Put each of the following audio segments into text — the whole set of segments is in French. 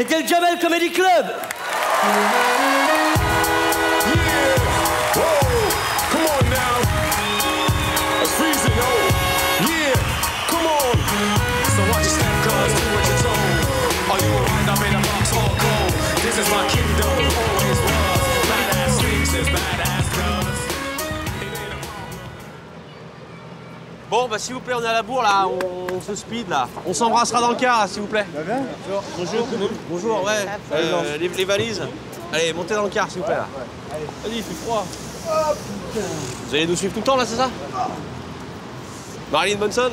C'était le Jamel Comedy Club. Bon, bah s'il vous plaît, on est à la bourre là, on se speed là. On s'embrassera dans le car, s'il vous plaît. Ça va bien? Bonjour. Bonjour, ouais. Les valises. Allez, montez dans le car, s'il vous plaît là. Vas-y, il fait froid. Vous allez nous suivre tout le temps là, c'est ça? Marilyn Manson.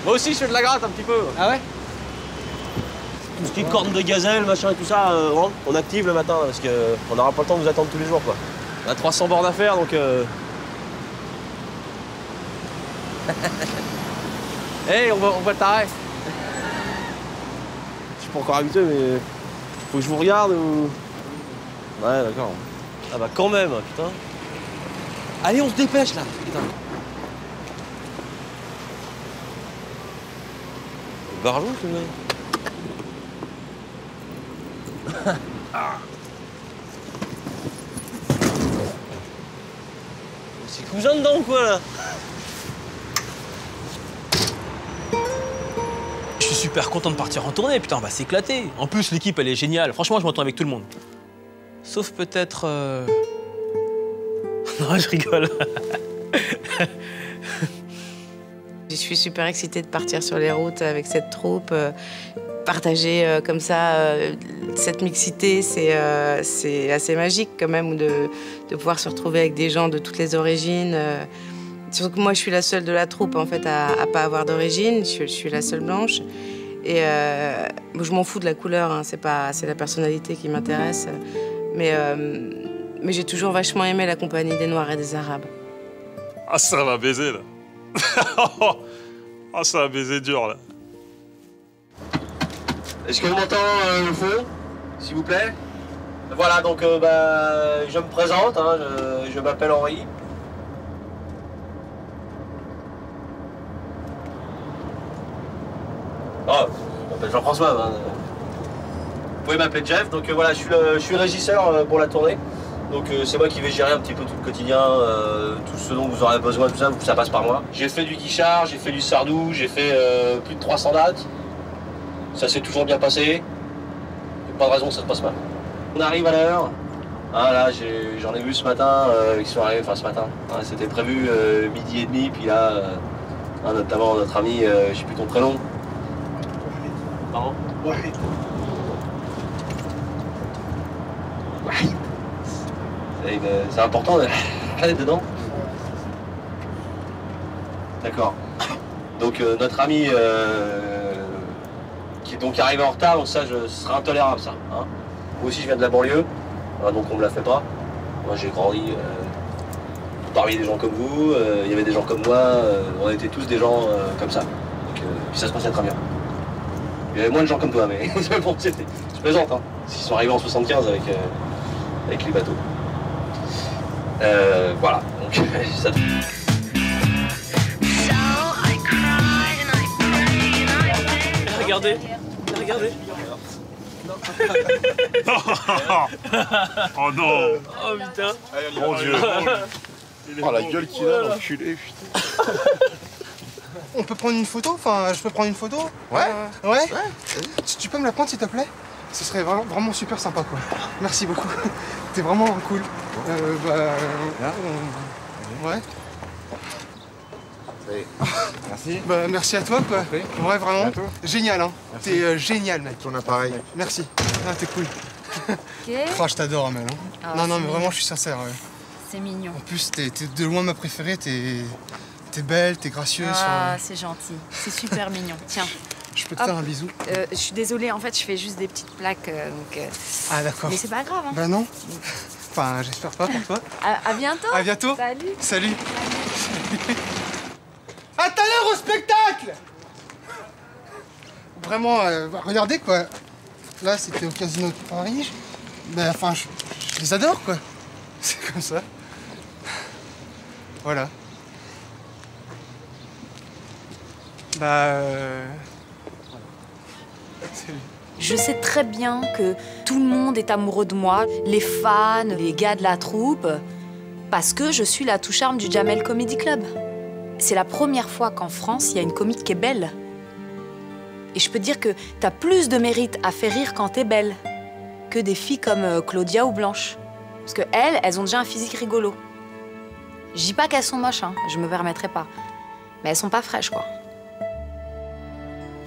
Moi aussi, je fais de la gratte un petit peu. Ah ouais? Tout ce qui est corne de gazelle, machin et tout ça, on active le matin parce qu'on n'aura pas le temps de vous attendre tous les jours quoi. On a 300 bornes à faire donc. Hey, on va le tarrer. Je suis pas encore habitué, mais faut que je vous regarde ou. Ouais, d'accord. Ah bah quand même, putain. Allez, on se dépêche là, putain. Barjou, c'est vrai. Ah. C'est cousin dedans ou quoi là? Je suis super content de partir en tournée, putain, on va s'éclater. En plus, l'équipe, elle est géniale. Franchement, je m'entends avec tout le monde. Sauf peut-être... Non, je rigole. Je suis super excitée de partir sur les routes avec cette troupe. Partager comme ça cette mixité, c'est assez magique quand même de pouvoir se retrouver avec des gens de toutes les origines. Surtout que moi, je suis la seule de la troupe en fait à pas avoir d'origine. Je suis la seule blanche. Et je m'en fous de la couleur, hein, c'est la personnalité qui m'intéresse. Mais j'ai toujours vachement aimé la compagnie des Noirs et des Arabes. Ah, ça va baiser là. Ah, ça va baiser dur là. Est-ce que vous m'entendez au fond, s'il vous plaît? Voilà, donc bah, je me présente, hein, je m'appelle Henri. Oh, je m'appelle Jean-François. Hein. Vous pouvez m'appeler Jeff, donc voilà, je suis régisseur pour la tournée. Donc c'est moi qui vais gérer un petit peu tout le quotidien, tout ce dont vous aurez besoin, tout ça, ça passe par moi. J'ai fait du Guichard, j'ai fait du Sardou, j'ai fait plus de 300 dates. Ça s'est toujours bien passé. Pas de raison que ça se passe mal. On arrive à l'heure. Ah, là, j'en ai vu ce matin, qui sont arrivés, enfin ce matin. Ah, c'était prévu midi et demi, puis là, notamment notre ami, je sais plus ton prénom. Pardon? Ouais. C'est important d'être dedans. D'accord. Donc notre ami qui est donc arrivé en retard, donc ça, ce serait intolérable ça. Hein. Moi aussi je viens de la banlieue, donc on me la fait pas. Moi j'ai grandi parmi des gens comme vous, il y avait des gens comme moi, on était tous des gens comme ça. Donc, puis ça se passait très bien. Il y avait moins de gens comme toi, mais bon, je plaisante. Hein. Ils sont arrivés en 75 avec les bateaux. Voilà, donc ça... Regardez, regardez. Oh non. Oh putain. Mon Dieu. Oh la gueule qu'il a, l'enculé, putain. On peut prendre une photo? Enfin, je peux prendre une photo? Ouais. Ouais? Tu peux me la prendre s'il te plaît? Ce serait vraiment super sympa quoi. Merci beaucoup. T'es vraiment cool. Ouais. Merci. Bah merci à toi quoi. Ouais vraiment. Génial hein. T'es génial mec. Ton appareil. Merci. Ah t'es cool. Ok. Oh je t'adore Amel. Hein. Ah, non mais mignon. vraiment je suis sincère. Ouais. C'est mignon. En plus t'es de loin ma préférée. T'es belle, t'es gracieuse. Ah, c'est gentil. C'est super mignon. Tiens. Je peux te faire un bisou? Je suis désolée, en fait, je fais juste des petites plaques. Ah d'accord. Mais c'est pas grave. Hein. Bah non. Enfin j'espère pas pour toi. À bientôt. À bientôt. Salut. Salut. À tout à l'heure au spectacle. Vraiment, regardez quoi. Là, c'était au Casino de Paris. Ben, enfin, je les adore quoi. C'est comme ça. Voilà. Bah. Salut. Je sais très bien que tout le monde est amoureux de moi, les fans, les gars de la troupe, parce que je suis la touche-arme du Jamel Comedy Club. C'est la première fois qu'en France, il y a une comique qui est belle. Et je peux te dire que t'as plus de mérite à faire rire quand t'es belle que des filles comme Claudia ou Blanche. Parce que elles ont déjà un physique rigolo. Je dis pas qu'elles sont moches, hein, je me permettrai pas. Mais elles sont pas fraîches, quoi.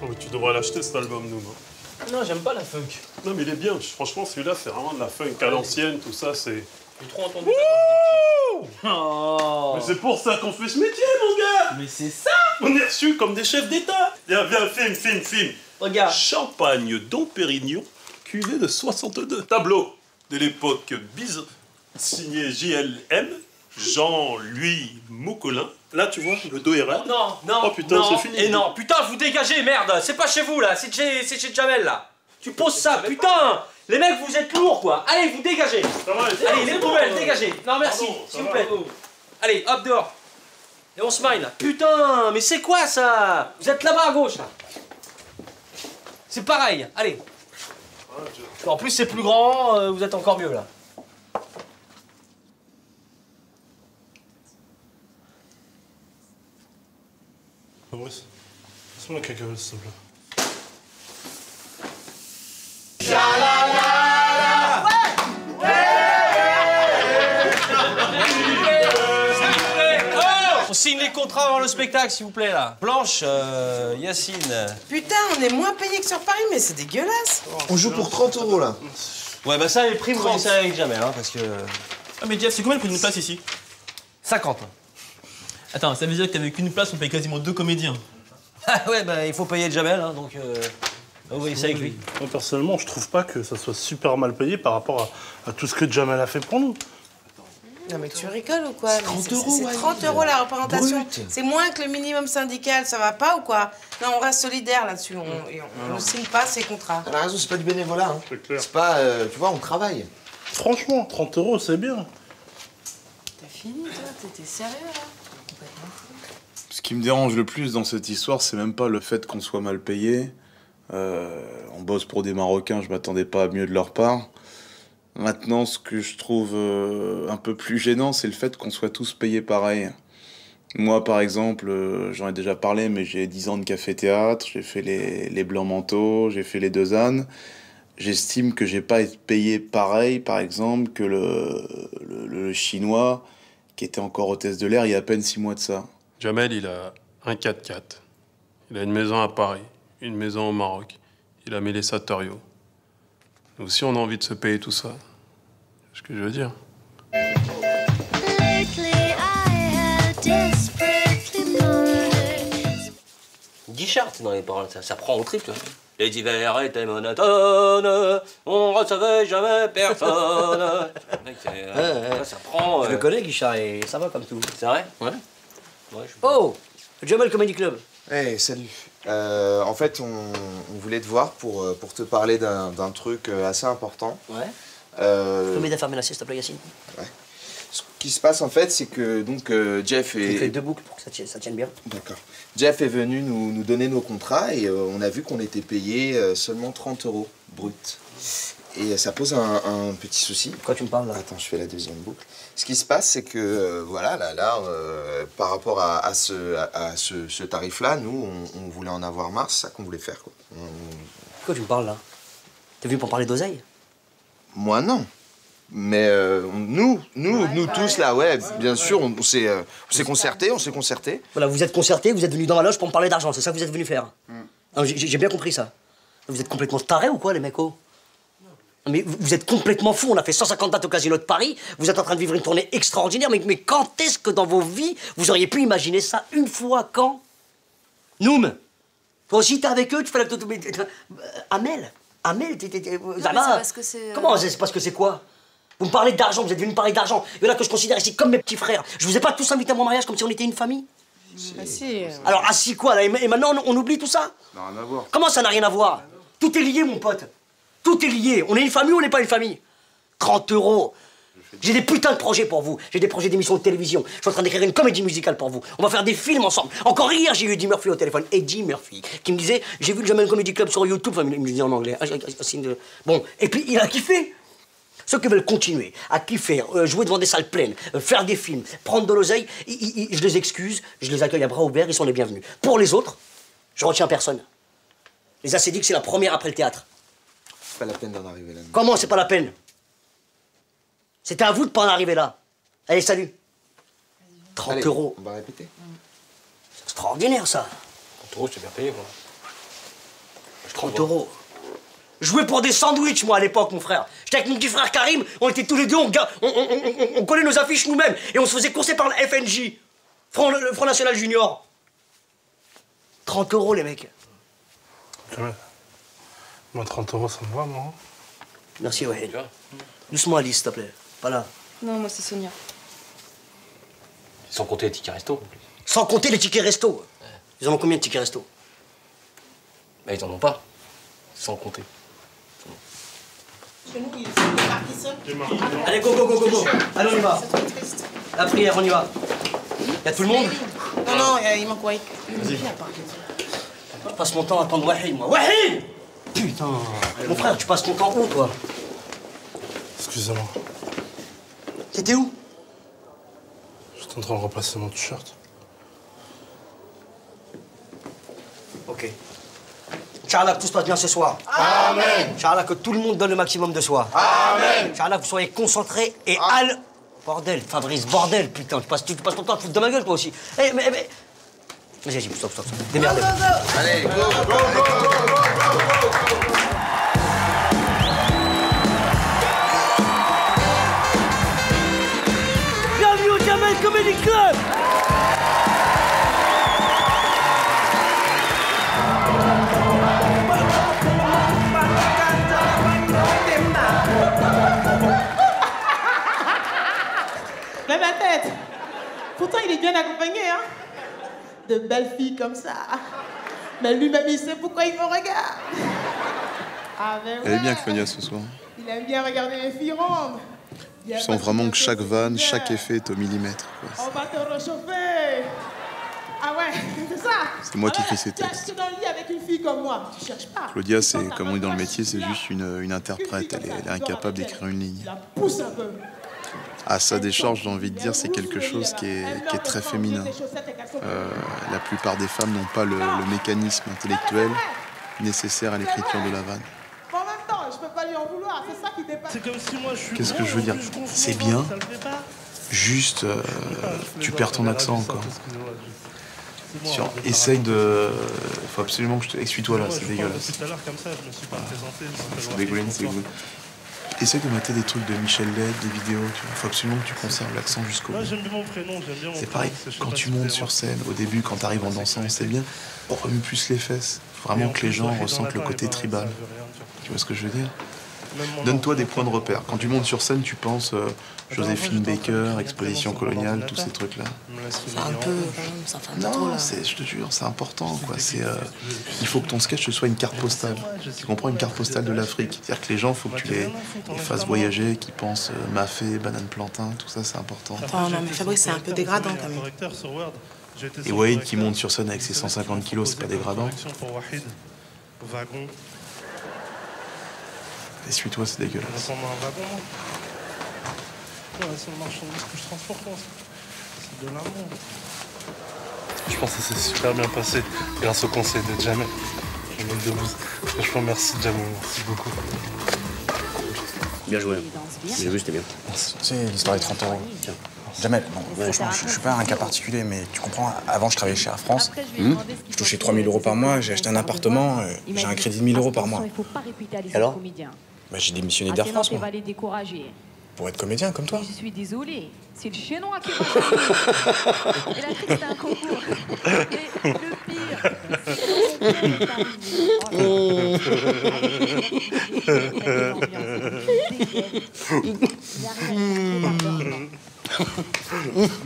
Oh, mais tu devrais l'acheter cet album, nous. Non, j'aime pas la funk. Non, mais il est bien. Franchement, celui-là, c'est vraiment de la funk à l'ancienne, tout ça, c'est. J'ai trop entendu ça quand j'étais petit. Oh. Mais c'est pour ça qu'on fait ce métier, mon gars. Mais c'est ça. On est reçus comme des chefs d'État. Viens, film. Regarde. Champagne Dom Pérignon, cuvée de 62. Tableau de l'époque signé JLM, Jean-Louis Moucolin. Là, tu vois, le dos est raide. Non. Oh putain, c'est fini. Et non, putain, vous dégagez, merde. C'est pas chez vous, là. C'est chez Jamel, là. Tu poses ça, putain. Les mecs, vous êtes lourds, quoi. Allez, vous dégagez. Ça va, Allez, les poubelles, dégagez. Non, merci, Pardon, ça s'il vous va. plaît. Allez, hop, dehors. Et on smile, là. Putain, mais c'est quoi, ça? Vous êtes là-bas, à gauche, là. C'est pareil, allez. En plus, c'est plus grand, vous êtes encore mieux, là. Fabrice, passe-moi la cacahuète, s'il te plaît. On signe les contrats avant le spectacle, s'il vous plaît, là. Blanche, Yacine. Putain, on est moins payé que sur Paris, mais c'est dégueulasse. On joue pour 30 € là. Ouais, bah ça, les prix, vous voyez ça avec Jamel, hein, parce que... Ah, mais Jeff, c'est combien le prix d'une place ici? 50. Attends, ça veut dire que t'avais qu'une place, on paye quasiment 2 comédiens. Ah ouais, bah il faut payer Jamel, hein, donc... vous voyez ça avec lui. Moi, personnellement, je trouve pas que ça soit super mal payé par rapport à tout ce que Jamel a fait pour nous. Non mais tu rigoles ou quoi? 30 C'est € ouais. 30 € la représentation. Brut. C'est moins que le minimum syndical, ça va pas ou quoi? Non, on reste solidaire là-dessus. On ne signe pas ces contrats. T'as raison, c'est pas du bénévolat. Hein. C'est clair. C'est pas, tu vois, on travaille. Franchement, 30 €, c'est bien. T'as fini toi? T'étais sérieux là? Ce qui me dérange le plus dans cette histoire, c'est même pas le fait qu'on soit mal payé. On bosse pour des Marocains, je m'attendais pas à mieux de leur part. Maintenant, ce que je trouve un peu plus gênant, c'est le fait qu'on soit tous payés pareil. Moi, par exemple, j'en ai déjà parlé, mais j'ai 10 ans de café-théâtre, j'ai fait les Blancs Manteaux, j'ai fait les Deux Ânes. J'estime que j'ai pas été payé pareil, par exemple, que le Chinois qui était encore hôtesse de l'air il y a à peine 6 mois de ça. Jamel, il a un 4x4. Il a une maison à Paris, une maison au Maroc. Il a mêlé Satorio. Nous aussi, on a envie de se payer tout ça. C'est ce que je veux dire. Guichard, c'est dans les paroles, ça prend au triple. Les hivers étaient monotones, on recevait jamais personne. Ça prend... Je le connais, Guichard, et ça va comme tout. C'est vrai? Ouais. Oh, Jamel Comedy Club. Hey, salut. En fait, on voulait te voir pour te parler d'un truc assez important. Ouais. Tu peux m'aider à fermer la sieste, s'il te plaît, Yacine? Ouais. Ce qui se passe, en fait, c'est que donc, Jeff est... Tu fais 2 boucles pour que ça tienne bien. D'accord. Jeff est venu nous donner nos contrats et on a vu qu'on était payé seulement 30 € brut. Et ça pose un petit souci. Pourquoi tu me parles là? Attends, je fais la deuxième boucle. Ce qui se passe, c'est que voilà, par rapport à ce tarif-là, nous, on voulait en avoir marre, c'est ça qu'on voulait faire, quoi. Pourquoi tu me parles là? T'es venu pour parler d'oseille? Moi, non. Mais nous tous là, ouais, bien sûr, on s'est concertés, Voilà, vous êtes concertés, vous êtes venus dans ma loge pour me parler d'argent, c'est ça que vous êtes venus faire? Non, j'ai bien compris ça. Vous êtes complètement tarés ou quoi, les mecs? Mais vous êtes complètement fous, on a fait 150 dates au Casino de Paris, vous êtes en train de vivre une tournée extraordinaire, mais quand est-ce que dans vos vies, vous auriez pu imaginer ça une fois, quand? Noum, toi aussi t'es avec eux, tu fais la... Amel, parce que c'est... Comment c'est parce que c'est quoi? Vous me parlez d'argent, vous êtes venus me parler d'argent. Il y en a que je considère ici comme mes petits frères. Je vous ai pas tous invités à mon mariage comme si on était une famille? Bah si. Alors, assis quoi, là? Et maintenant, on oublie tout ça? Non, rien à voir. Comment ça n'a rien à voir? Tout est lié, mon pote. Tout est lié. On est une famille ou on n'est pas une famille? 30 €. J'ai des putains de projets pour vous. J'ai des projets d'émissions de télévision. Je suis en train d'écrire une comédie musicale pour vous. On va faire des films ensemble. Encore hier, j'ai eu Eddie Murphy au téléphone. Eddie Murphy, qui me disait, j'ai vu le Jamel Comedy Club sur YouTube. Enfin, il me disait en anglais. Bon, et puis il a kiffé. Ceux qui veulent continuer à kiffer, jouer devant des salles pleines, faire des films, prendre de l'oseille, je les excuse, je les accueille à bras ouverts, ils sont les bienvenus. Pour les autres, je retiens personne. Les acédiques, c'est la première après le théâtre. C'est pas la peine d'en arriver là. Comment c'est pas la peine? C'était à vous de pas en arriver là. Allez, salut. 30 Allez, euros. On va répéter. C'est extraordinaire, ça. 30 euros, c'est bien payé, quoi. 30 euros. Je jouais pour des sandwichs, moi, à l'époque, mon frère. J'étais avec mon petit frère Karim, on était tous les deux, on collait nos affiches nous-mêmes, et on se faisait courser par le FNJ, le Front National Junior. 30 euros, les mecs. Jamel, moi, 30 euros, ça me va, moi. Merci, ouais. Doucement, Alice, s'il te plaît. Pas là. Non, moi, c'est Sonia. Sans compter les tickets resto, en plus. Sans compter les tickets resto. Ils en ont combien de tickets resto? Bah, ils en ont pas. Sans compter. Allez, go, go, go, go, go. Allez, on y va. La prière, on y va. Y'a tout le monde? Non, non, il manque Wahid. Vas-y. Je passe mon temps à attendre Wahid, moi. Wahid! Putain. Mon frère, tu passes ton temps où, toi? Excusez-moi. T'étais où? J'étais en train de remplacer mon t-shirt. Ok. Inch'Allah, que tout se passe bien ce soir. Amen. Inch'Allah, que tout le monde donne le maximum de soi. Amen. Inch'Allah, que vous soyez concentrés et Bordel, Fabrice, bordel, putain, tu passes ton temps à te foutre de ma gueule, toi aussi. Eh, mais... Vas-y, stop. Démerdez. Allez, go, go, go, go, go. Bienvenue au Jamel Comedy Club. Même ma tête. Pourtant, il est bien accompagné, hein. De belles filles comme ça. Mais lui-même, il sait pourquoi il me regarde. Ah, ben Elle est bien, ouais. Claudia, ce soir. Il aime bien regarder les filles rondes. Tu sens vraiment que chaque vanne, chaque effet est au millimètre, quoi. On va te réchauffer. Ah ouais, c'est ça. C'est moi qui Ah ouais, écris ces tu as textes. acheté dans le lit avec une fille comme moi. Tu cherches pas. Claudia, c'est, comme on dit dans le métier, c'est juste une interprète. Elle est incapable d'écrire une ligne. La pousse un peu. À sa décharge, j'ai envie de dire, c'est quelque chose qui est très féminin. La plupart des femmes n'ont pas le mécanisme intellectuel nécessaire à l'écriture de la vanne. En même temps, je peux pas lui en vouloir. C'est ça qui dépasse. C'est comme si moi, je suis. Qu'est-ce que je veux dire? C'est bien, juste, tu perds ton accent encore. Tiens, essaye de... Faut absolument que je te... Essuie-toi là, c'est dégueulasse. Tout à l'heure, comme ça, je me suis pas présenté. C'est dégueulant, c'est dégueulant. Essaye de mater des trucs de Michel Led, des vidéos, tu vois. Faut absolument que tu conserves l'accent jusqu'au bout. Moi, j'aime bien mon prénom, j'aime bien mon C'est pareil, quand tu montes sur scène, au début, quand t'arrives en dansant, c'est bien. On remue plus les fesses. Faut vraiment que les gens ressentent le côté tribal. Tu vois ce que je veux dire? Donne-toi des points de repère. Quand tu montes sur scène, tu penses Joséphine Baker, Exposition coloniale, tous ces trucs-là. Ça fait un peu, ça fait un peu trop, Non, là. je te jure, c'est important, quoi. Il faut que ton sketch ce soit une carte postale. Tu comprends, une carte postale de l'Afrique. C'est-à-dire que les gens, il faut que tu les fasses voyager, qu'ils pensent mafé, banane plantain, tout ça, c'est important. Attends, non, mais Fabrice, c'est un peu dégradant, quand même. Et Wahid qui monte sur scène avec ses 150 kilos, c'est pas dégradant. Wagon. Essuie-toi, c'est dégueulasse. On attend un wagon, moi. Ouais, c'est une marchandise que je transporte, moi. C'est de l'amour. Je pense que ça s'est super bien passé grâce au conseil de Jamel. Jamel Debbouze. Franchement, merci Jamel, merci beaucoup. Bien joué. J'ai vu, c'était bien. Tu sais, l'histoire des 30 euros. Tiens. Jamel, bon, franchement, je suis pas un cas particulier, mais tu comprends, avant je travaillais chez Air France, je touchais 3 000 euros par mois, j'ai acheté un appartement, j'ai un crédit de 1 000 euros par mois. Alors? Bah, j'ai démissionné d'Air France, moi, va les décourager. pour être comédien comme toi. Je suis désolée, c'est le chinois qui va. Et la trique, c'est un concours. Et le pire,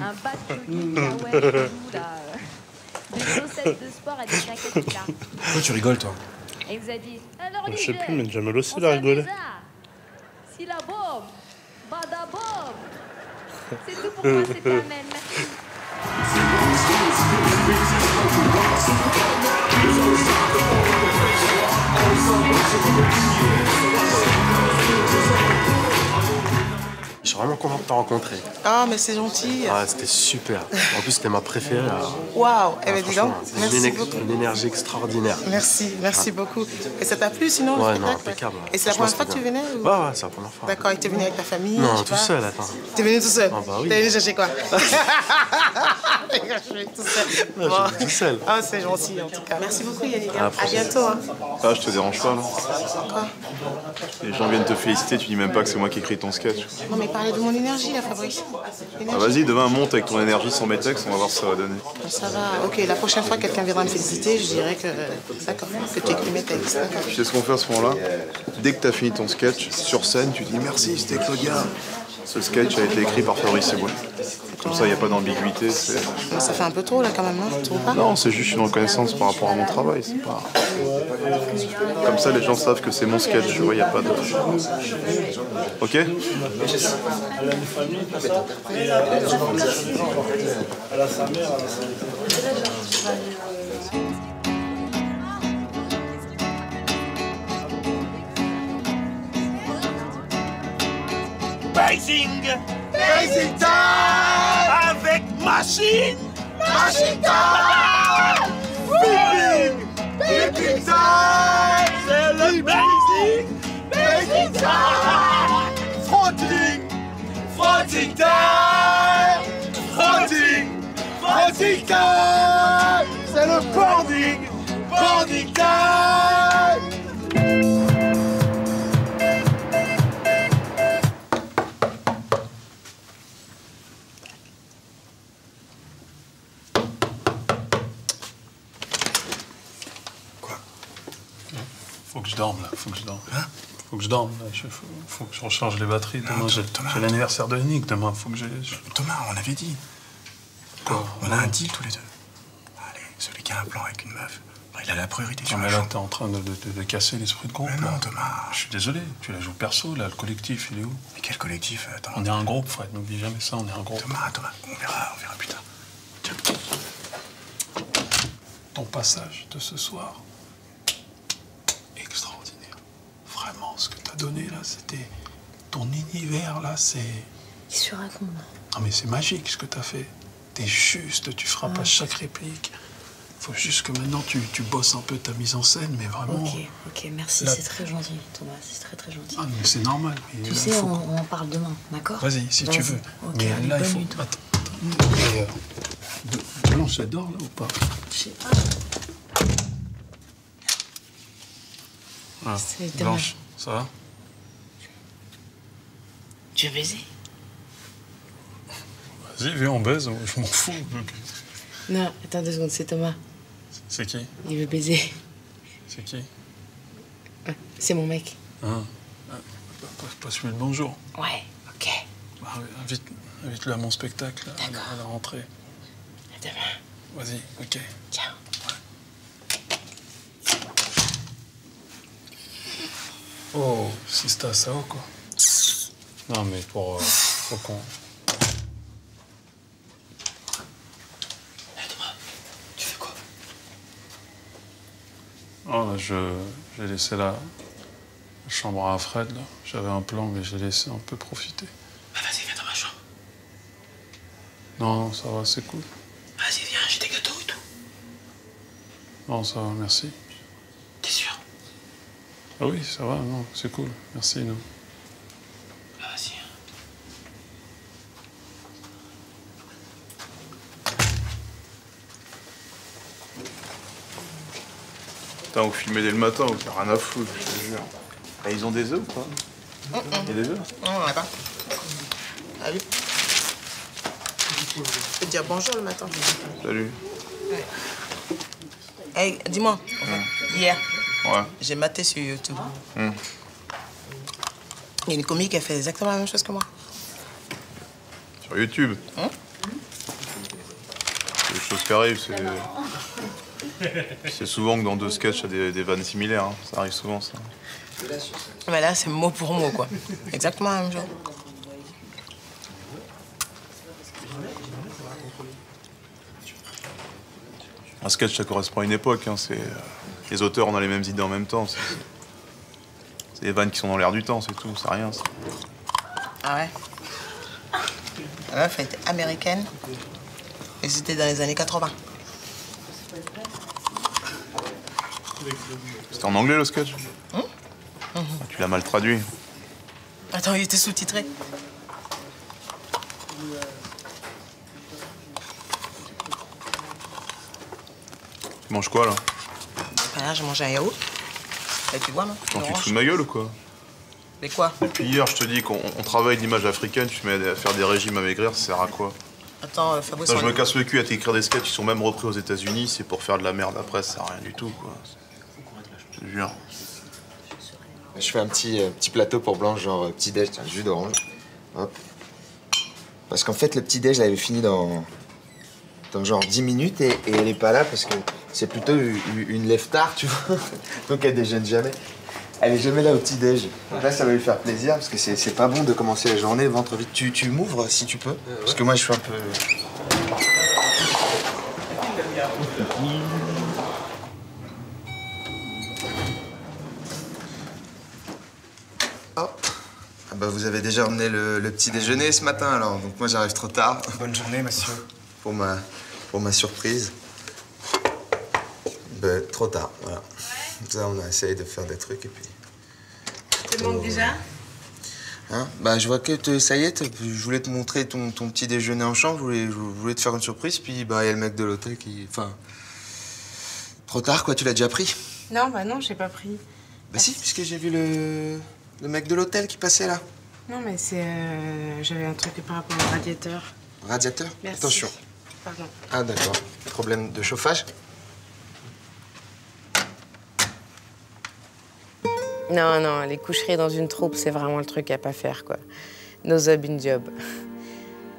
un bas de jogging, ouais, là. Des chaussettes de sport et des jaquettes là. Pourquoi tu rigoles, toi? Et il vous a dit, alors Je sais plus, mais Jamel aussi, il a rigolé. Si la bombe, bada bombe. C'est tout pour toi, c'était Amel. Merci. Je suis vraiment content de te rencontrer. Ah, mais c'est gentil. Ah, c'était super. En plus, c'était ma préférée. Waouh, eh bien, dis donc, merci beaucoup. Une énergie extraordinaire. Merci beaucoup. Et ça t'a plu sinon le Ouais, non, spectacle? impeccable. Et c'est la première fois que tu venais ou... Ouais, c'est la première fois. D'accord, et tu es venu avec ta famille? Non, je sais tout pas. seul, attends. T'es venu tout seul? Ah bah oui. T'es venu chercher quoi? Je suis tout seul. Non, je suis tout seul. Ah, c'est gentil en tout cas. Merci beaucoup Yannick. À la À prochaine. bientôt. Hein. Ah, je te dérange pas, là. Quoi? Les gens viennent te féliciter, tu dis même pas que c'est moi qui ai écrit ton sketch. Non mais parlez de mon énergie là, Fabrice. Ah, vas-y, demain, monte avec ton énergie sans mes textes, on va voir ce que ça va donner. Ça va. Ok, la prochaine fois quelqu'un viendra me féliciter, je dirais que... D'accord, que tu écris mes textes. D'accord. Tu sais ce qu'on fait à ce moment-là? Dès que t'as fini ton sketch, sur scène, tu dis merci, c'était Claudia. Ce sketch a été écrit par Fabrice Eboué. Comme ça, il n'y a pas d'ambiguïté. Ça fait un peu trop là quand même, non? Tu trouves pas? Non, c'est juste une reconnaissance par rapport à mon travail. C'est pas... Comme ça, les gens savent que c'est mon sketch. Tu vois, il n'y a pas de... Ok? Basing time avec machine time. Beeping time. C'est le basing time. Frotting time. Frotting time. C'est le boarding time. Faut que je dorme, là. Faut que je dorme. Hein? Faut que je dorme, là. Faut que je recharge les batteries. Demain, j'ai l'anniversaire de Nick. Demain, faut que Thomas, on avait dit. Quoi? On a un deal tous les deux. Allez, celui qui a un plan avec une meuf, il a la priorité sur Non, la mais là, chambre. t'es en train de casser l'esprit de groupe. Mais non, là. Thomas. Je suis désolé. Tu la joues perso, là. Le collectif, il est où? Mais quel collectif, Thomas? On est un groupe, Fred. N'oublie jamais ça, on est un groupe. Thomas, on verra plus tard. Tiens. Ton passage de ce soir, extraordinaire. Vraiment, ce que t'as donné, là, c'était... Ton univers, là, c'est... Qu'est-ce que tu racontes? Non, mais c'est magique, ce que t'as fait. T'es juste, tu frappes à chaque réplique. Faut juste que maintenant, tu bosses un peu ta mise en scène, mais vraiment... Ok, merci, là- c'est très gentil, Thomas, c'est très gentil. Ah, mais c'est normal. Mais Tu là, sais, faut- on en parle demain, d'accord? Vas-y, si tu veux. Ok, Mais allez, là, il bonne faut... nuit, toi. Attends. Blanche, elle dort, là, ou pas? Je sais pas. Ah, C'est Blanche, ça va? Tu veux baiser? Vas-y, viens, on baise, je m'en fous. Non, attends 2 secondes, c'est Thomas. C'est qui? Il veut baiser. C'est qui? C'est mon mec. Passe-lui le bonjour. Ouais, ok. Bah, invite-le à mon spectacle, à la rentrée. À demain. Vas-y, ok. Ciao. Oh, Sista Sao, quoi. Non, mais faut qu'on... Tu fais quoi? Oh, j'ai laissé la chambre à Fred, là. J'avais un plan, mais j'ai laissé un peu profiter. Bah vas-y, viens dans ma chambre. Non, ça va, c'est cool. Vas-y, viens, j'ai des gâteaux et tout. Non, ça va, merci. T'es sûr? Ah oui, ça va, non, c'est cool. Merci, non. Bah vas-y. Putain, vous filmez dès le matin, vous n'avez rien à foutre, je te jure. Ah, ils ont des œufs ou pas? Il y a des œufs? Non, on n'en a pas. Salut. Je peux te dire bonjour le matin. Salut. Ouais. Hey, dis-moi, hier, Ouais. j'ai maté sur YouTube. Hmm. Il y a une comique qui a fait exactement la même chose que moi. Sur YouTube. C'est des choses qui arrivent, c'est souvent que dans 2 sketchs, il y a des vannes similaires. Hein. Ça arrive souvent, ça. Mais là, c'est mot pour mot, quoi. Exactement la même chose. Un sketch, ça correspond à une époque. Hein. Les auteurs, on a les mêmes idées en même temps. C'est des vannes qui sont dans l'air du temps, c'est tout. C'est rien, ça. Ah ouais? La meuf, elle était américaine. Et c'était dans les années 80. C'était en anglais, le sketch? Tu l'as mal traduit. Attends, il était sous-titré. Tu manges quoi, là? Là, j'ai mangé un yaourt. Et tu vois, non? Tu te fous de ma gueule ou quoi? Mais quoi? Depuis hier, je te dis qu'on travaille l'image africaine, tu te mets à faire des régimes à maigrir, ça sert à quoi? Attends, Fabrice... Je me casse le cul à t'écrire des sketchs qui sont même repris aux États-Unis, c'est pour faire de la merde après, ça sert à rien du tout, quoi. Je te jure. Je fais un petit plateau pour Blanche, genre petit-déj, jus d'orange. Hop. Parce qu'en fait, le petit-déj, je l'avais fini dans genre 10 minutes et elle est pas là parce que c'est plutôt une lève tard, tu vois. Donc elle déjeune jamais. Elle est jamais là au petit-déj. Donc là, ça va lui faire plaisir parce que c'est pas bon de commencer la journée le ventre vide. Tu m'ouvres si tu peux. Parce que moi, je suis un peu... Hop. Ah bah vous avez déjà emmené le petit déjeuner ce matin alors. Donc moi, j'arrive trop tard. Bonne journée, monsieur. Pour ma surprise. Ben, trop tard, voilà. Ça, on a essayé de faire des trucs et puis... Tu te manques déjà? Hein? Bah, je vois que ça y est, je voulais te montrer ton petit déjeuner en chambre, je voulais te faire une surprise, puis bah, il y a le mec de l'hôtel qui... Enfin... Trop tard, quoi, tu l'as déjà pris? Non, bah non, j'ai pas pris. Bah si, puisque j'ai vu le mec de l'hôtel qui passait là. Non, mais c'est... J'avais un truc par rapport au radiateur. Radiateur? Merci. Attention. Pardon. Ah, d'accord. Problème de chauffage? Non, non, les coucheries dans une troupe, c'est vraiment le truc à pas faire, quoi. No job in job.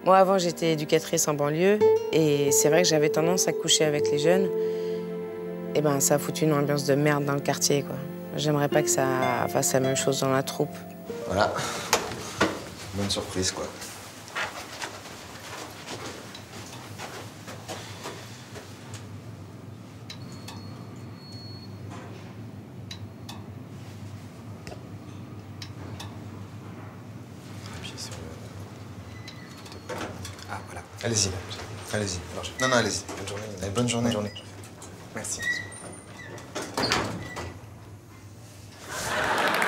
Moi, avant, j'étais éducatrice en banlieue, et c'est vrai que j'avais tendance à coucher avec les jeunes. Et ben, ça a foutu une ambiance de merde dans le quartier, quoi. J'aimerais pas que ça fasse la même chose dans la troupe. Voilà. Bonne surprise, quoi. Ah, voilà. Allez-y. Allez-y. Non, non, allez-y. Bonne journée. Allez, bonne journée. Bonne journée. Merci.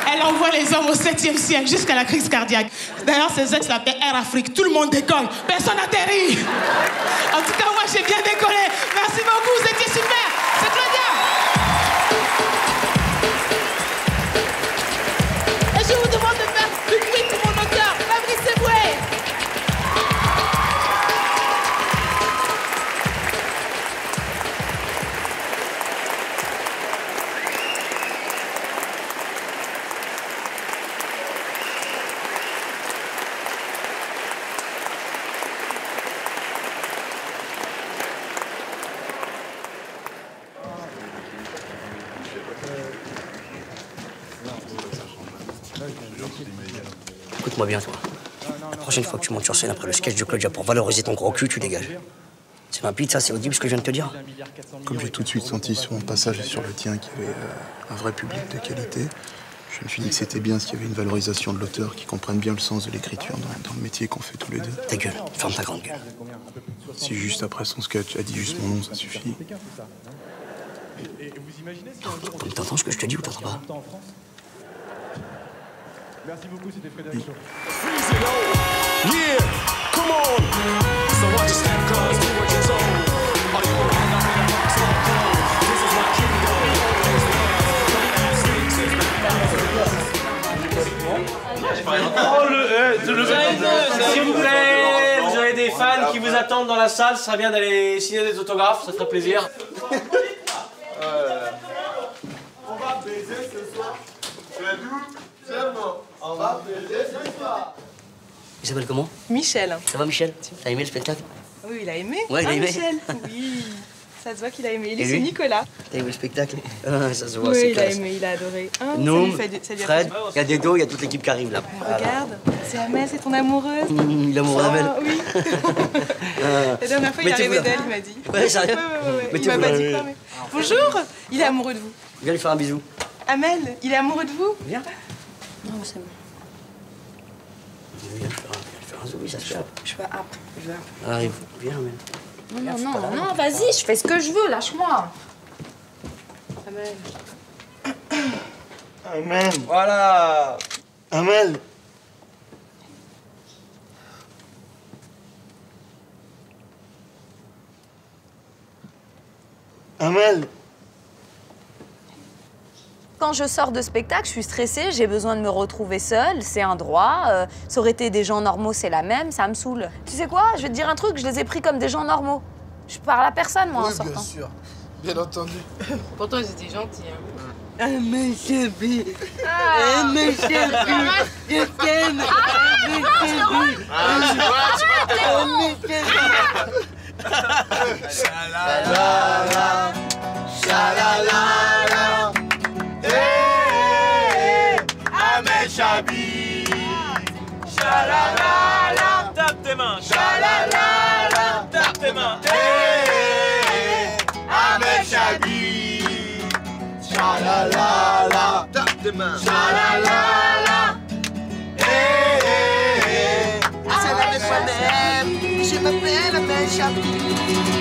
Elle envoie les hommes au 7e siècle jusqu'à la crise cardiaque. D'ailleurs, ces ex s'appellent Air Afrique. Tout le monde décolle. Personne n'atterrit. En tout cas, moi, j'ai bien décollé. Merci beaucoup. Vous étiez super. C'est Claudia. Et je vous demande de faire du bruit pour mon auteur, Fabrice Eboué. Écoute-moi bien, toi. La prochaine fois que tu montes sur scène après le sketch de Claudia pour valoriser ton gros cul, tu dégages. C'est limpide, ça, c'est audible ce que je viens de te dire. Comme j'ai tout de suite senti sur mon passage et sur le tien qu'il y avait un vrai public de qualité, je me suis dit que c'était bien s'il y avait une valorisation de l'auteur qui comprenne bien le sens de l'écriture dans le métier qu'on fait tous les deux. Ta gueule, ferme ta grande gueule. Si juste après son sketch a dit juste mon nom, ça suffit. T'entends ce que je te dis ou t'entends pas? Merci beaucoup, c'était Frédéric Shaw. Yeah, come on. So watch your step, cause do what you're told. Are you around up in the box like gold? This is my kingdom. S'il vous plaît, vous avez des fans qui vous attendent dans la salle, ça serait bien d'aller signer des autographes, ça ferait plaisir. On va baiser ce soir. C'est doux, c'est bon. On va baiser ce soir. Il s'appelle comment? Michel. Ça va, Michel? T'as aimé le spectacle? Oui, il a aimé. Ouais, il a aimé. Michel. Oui. Ça se voit qu'il a aimé. Et C'est lui Nicolas. T'as aimé le spectacle? Ça se voit, Oui, c'est il a classe. aimé, il a adoré. Hein, Nous, ça lui a Fred, fait- il y a Dedo, il y a toute l'équipe qui arrive là. Regarde, c'est Amel, c'est ton amoureuse. Il est amoureux d'Amel. Ah, oui. La dernière fois, il est arrivé d'elle, il m'a dit. Ouais, sérieux? Ouais. Il Mettez-vous m'a pas là. dit quoi, mais... Bonjour, il est amoureux de vous. Viens lui faire un bisou. Amel, il est amoureux de vous. Viens. Non, c'est bon. Viens lui faire un bisou, oui, ça se fait. Je vais up. Je vais up. Arrive, viens, Amel. Non, vas-y, je fais ce que je veux, lâche-moi. Amel. Amel. Voilà. Amel. Amel. Quand je sors de spectacle, je suis stressée, j'ai besoin de me retrouver seule, c'est un droit. Ça aurait été des gens normaux, c'est la même, ça me saoule. Tu sais quoi, je vais te dire un truc, je les ai pris comme des gens normaux. Je parle à personne, moi, en sortant. Bien sûr, bien entendu. Pourtant, ils étaient gentils. Hein. Amel chérie. Amel chérie. Je t'aime. Shalalala, shalalala, Amel Chabi, shalalala, tape tes mains, shalalala, tape tes mains, Amel Chabi, shalalala, tape tes mains, shalalala, C'est la même, je m'appelle Amel Chabi.